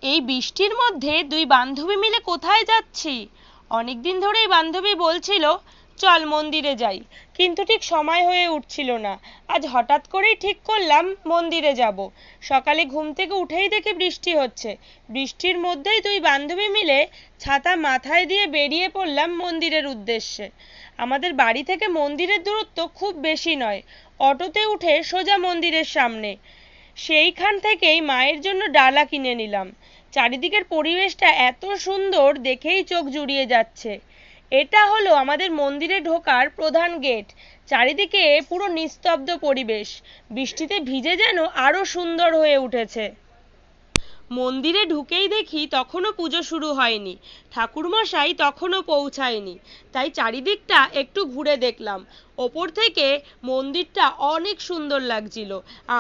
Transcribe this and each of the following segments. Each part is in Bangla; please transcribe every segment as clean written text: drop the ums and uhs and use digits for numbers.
এই বৃষ্টির মধ্যে দুই বান্ধবী মিলে কোথায় যাচ্ছি? অনেকদিন ধরেই বান্ধবী বলছিল চল মন্দিরে যাই, কিন্তু ঠিক সময় হয়ে উঠছিল না। আজ হঠাৎ করেই ঠিক করলাম মন্দিরে যাব। সকালে ঘুম থেকে উঠেই দেখি বৃষ্টি হচ্ছে। বৃষ্টির মধ্যেই দুই বান্ধবী মিলে ছাতা মাথায় দিয়ে বেরিয়ে পড়লাম মন্দিরের উদ্দেশ্যে। আমাদের বাড়ি থেকে মন্দিরের দূরত্ব খুব বেশি নয়। অটোতে উঠে সোজা মন্দিরের সামনে। সেইখান থেকেই মায়ের জন্য ডালা কিনে নিলাম। চারিদিকের পরিবেশটা এত সুন্দর, দেখেই চোখ জুড়িয়ে যাচ্ছে। এটা হলো আমাদের মন্দিরে ঢোকার প্রধান গেট। চারিদিকে পুরো নিস্তব্ধ পরিবেশ, বৃষ্টিতে ভিজে যেন আরো সুন্দর হয়ে উঠেছে। মন্দিরে ঢুকেই দেখি তখনও পুজো শুরু হয়নি, ঠাকুরমশাই তখনও পৌঁছায়নি। তাই চারিদিকটা একটু ঘুরে দেখলাম। ওপর থেকে মন্দিরটা অনেক সুন্দর লাগছিল,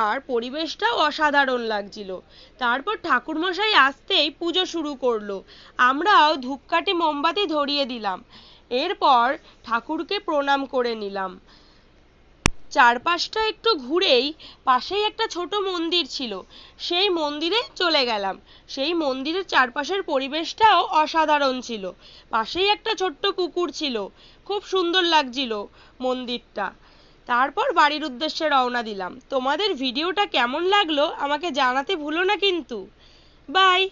আর পরিবেশটাও অসাধারণ লাগছিল। তারপর ঠাকুরমশাই আসতেই পুজো শুরু করলো। আমরাও ধূপকাঠি মোমবাতি ধরিয়ে দিলাম। এরপর ঠাকুরকে প্রণাম করে নিলাম। চারপাশটা একটু ঘুরেই পাশেই একটা ছোট মন্দির ছিল, সেই মন্দিরে চলে গেলাম। সেই মন্দিরের চারপাশের পরিবেশটাও অসাধারণ ছিল। পাশেই একটা ছোট্ট পুকুর ছিল, খুব সুন্দর লাগছিল মন্দিরটা। তারপর বাড়ির উদ্দেশ্যে রওনা দিলাম। তোমাদের ভিডিওটা কেমন লাগলো আমাকে জানাতে ভুলো না কিন্তু। বাই।